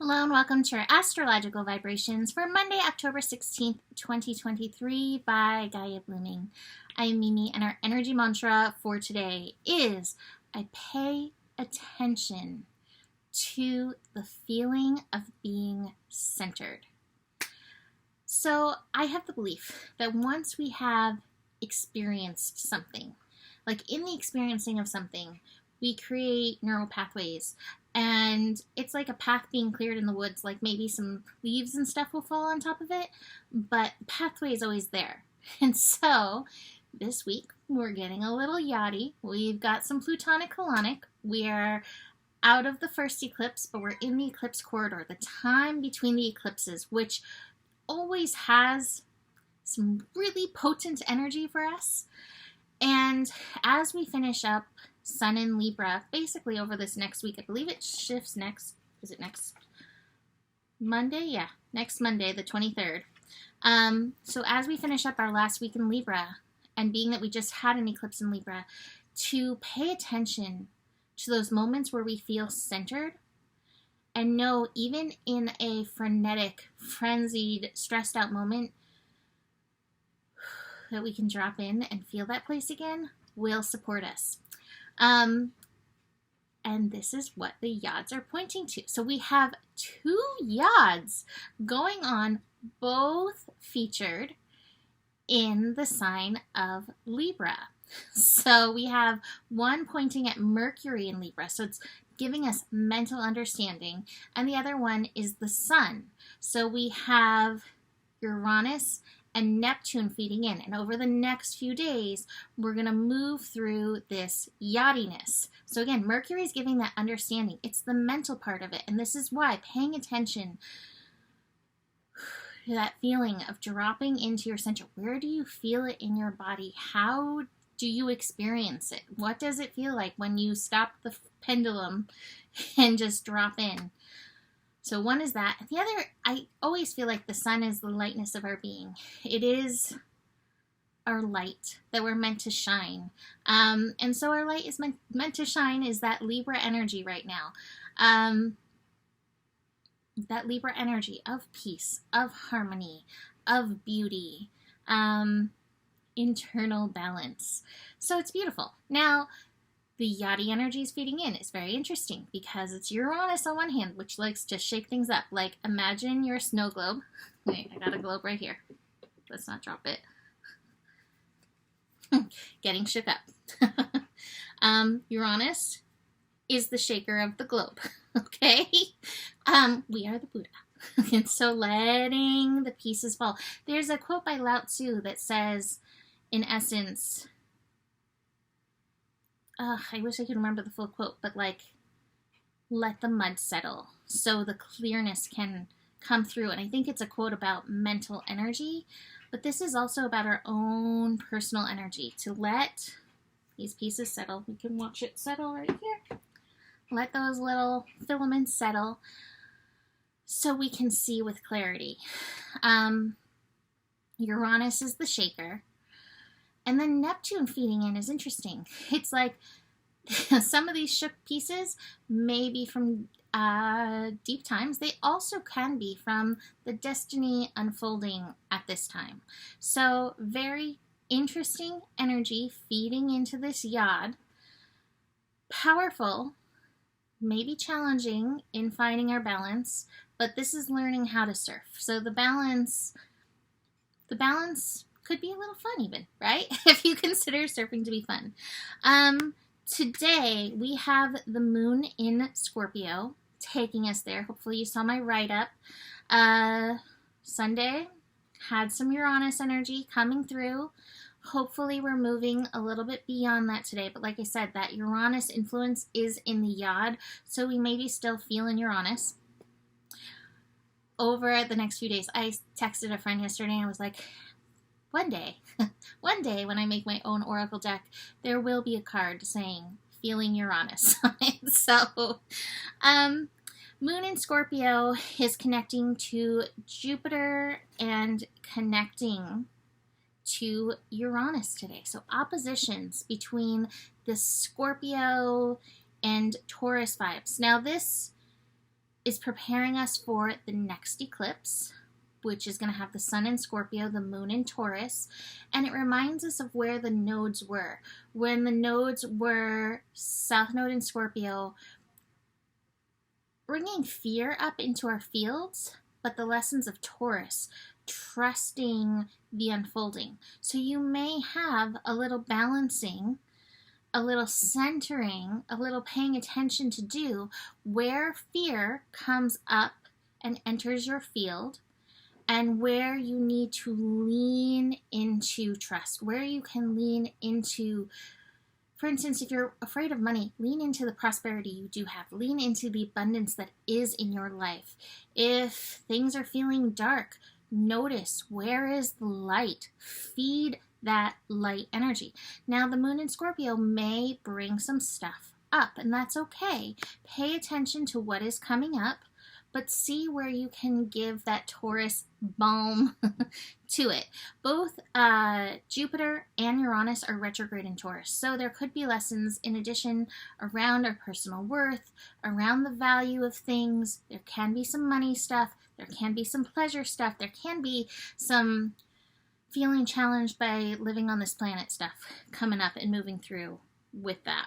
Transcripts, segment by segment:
Hello and welcome to our astrological vibrations for Monday, October 16th, 2023 by Gaia Blooming. I'm Mimi and our energy mantra for today is I pay attention to the feeling of being centered. So I have the belief that once we have experienced something, like in the experiencing of something, we create neural pathways. And it's like a path being cleared in the woods, like maybe some leaves and stuff will fall on top of it, but the pathway is always there. And so this week we're getting a little yachty. We've got some plutonic colonic. We're out of the first eclipse, but we're in the eclipse corridor, the time between the eclipses, which always has some really potent energy for us. And as we finish up Sun in Libra, basically over this next week, I believe it shifts next, is it next Monday? Yeah, next Monday, the 23rd. So as we finish up our last week in Libra, and being that we just had an eclipse in Libra, to pay attention to those moments where we feel centered and know even in a frenetic, frenzied, stressed out moment that we can drop in and feel that place again will support us. And this is what the Yods are pointing to. So we have two Yods going on, both featured in the sign of Libra. So we have one pointing at Mercury in Libra, so it's giving us mental understanding, and the other one is the Sun. So we have Uranus and Neptune feeding in. And over the next few days, we're going to move through this yachtiness. So again, Mercury is giving that understanding. It's the mental part of it. And this is why paying attention to that feeling of dropping into your center. Where do you feel it in your body? How do you experience it? What does it feel like when you stop the pendulum and just drop in? So one is that. The other, I always feel like the sun is the lightness of our being. It is our light that we're meant to shine. And so our light is meant to shine is that Libra energy right now. That Libra energy of peace, of harmony, of beauty, internal balance. So it's beautiful. Now, the yachty energy is feeding in. It's very interesting because it's Uranus on one hand, which likes to shake things up. Like, imagine you're a snow globe. Wait, I got a globe right here. Let's not drop it. Getting shook up. Uranus is the shaker of the globe. Okay? We are the Buddha. And so letting the pieces fall. There's a quote by Lao Tzu that says, in essence, I wish I could remember the full quote, but like, let the mud settle so the clearness can come through. And I think it's a quote about mental energy, but this is also about our own personal energy, to let these pieces settle. We can watch it settle right here. Let those little filaments settle so we can see with clarity. Uranus is the shaker. And then Neptune feeding in is interesting. It's like some of these shook pieces may be from deep times. They also can be from the destiny unfolding at this time. So very interesting energy feeding into this Yod. Powerful, maybe challenging in finding our balance, but this is learning how to surf. So the balance could be a little fun even, right? If you consider surfing to be fun. Today, we have the moon in Scorpio taking us there. Hopefully you saw my write-up. Sunday had some Uranus energy coming through. Hopefully we're moving a little bit beyond that today. But like I said, that Uranus influence is in the Yod, so we may be still feeling Uranus. Over the next few days, I texted a friend yesterday and I was like, one day when I make my own oracle deck, there will be a card saying feeling Uranus on it. So, moon in Scorpio is connecting to Jupiter and connecting to Uranus today. So oppositions between the Scorpio and Taurus vibes. Now this is preparing us for the next eclipse, which is going to have the sun in Scorpio, the moon in Taurus, and it reminds us of where the nodes were. When the nodes were South Node in Scorpio, bringing fear up into our fields, but the lessons of Taurus, trusting the unfolding. So you may have a little balancing, a little centering, a little paying attention to do where fear comes up and enters your field, and where you need to lean into trust, where you can lean into, for instance, if you're afraid of money, lean into the prosperity you do have. Lean into the abundance that is in your life. If things are feeling dark, notice where is the light. Feed that light energy. Now, the moon in Scorpio may bring some stuff up, and that's okay. Pay attention to what is coming up, but see where you can give that Taurus balm to it. Both Jupiter and Uranus are retrograde in Taurus, so there could be lessons in addition around our personal worth, around the value of things. There can be some money stuff, there can be some pleasure stuff, there can be some feeling challenged by living on this planet stuff coming up and moving through with that.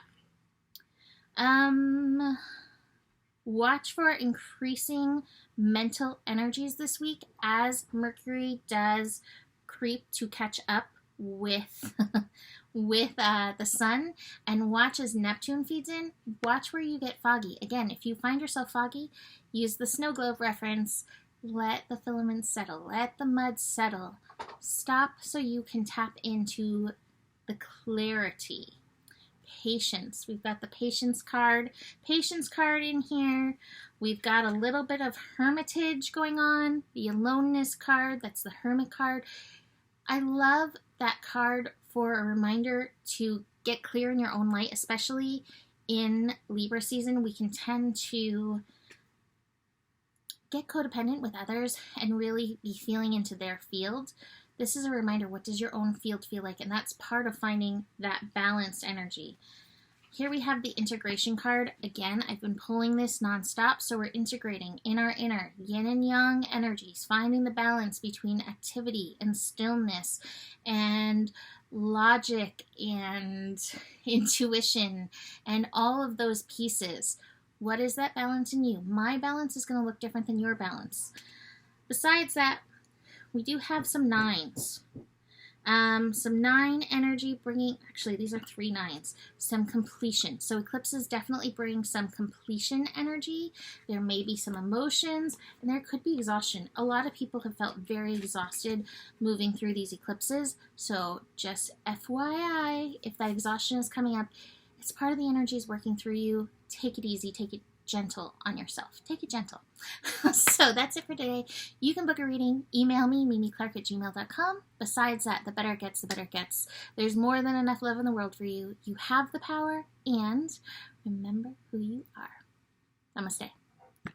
Watch for increasing mental energies this week as Mercury does creep to catch up with the sun, and watch as Neptune feeds in. Watch where you get foggy. Again, if you find yourself foggy, use the snow globe reference. Let the filaments settle. Let the mud settle. Stop so you can tap into the clarity. Patience. We've got the patience card in here. We've got a little bit of hermitage going on. The aloneness card, that's the hermit card. I love that card for a reminder to get clear in your own light, especially in Libra season. We can tend to get codependent with others and really be feeling into their field. This is a reminder, what does your own field feel like? And that's part of finding that balanced energy. Here we have the integration card. Again, I've been pulling this nonstop, so we're integrating in our inner yin and yang energies, finding the balance between activity and stillness and logic and intuition and all of those pieces. What is that balance in you? My balance is going to look different than your balance. Besides that, we do have some nines. Some 9 energy bringing, actually these are 3 nines, some completion. So eclipses definitely bring some completion energy. There may be some emotions, and there could be exhaustion. A lot of people have felt very exhausted moving through these eclipses. So just FYI, if that exhaustion is coming up, it's part of the energies working through you. Take it easy, take it gentle on yourself. Take it gentle. So that's it for today. You can book a reading. Email me, mimiclark@gmail.com. Besides that, the better it gets, the better it gets. There's more than enough love in the world for you. You have the power, and remember who you are. Namaste.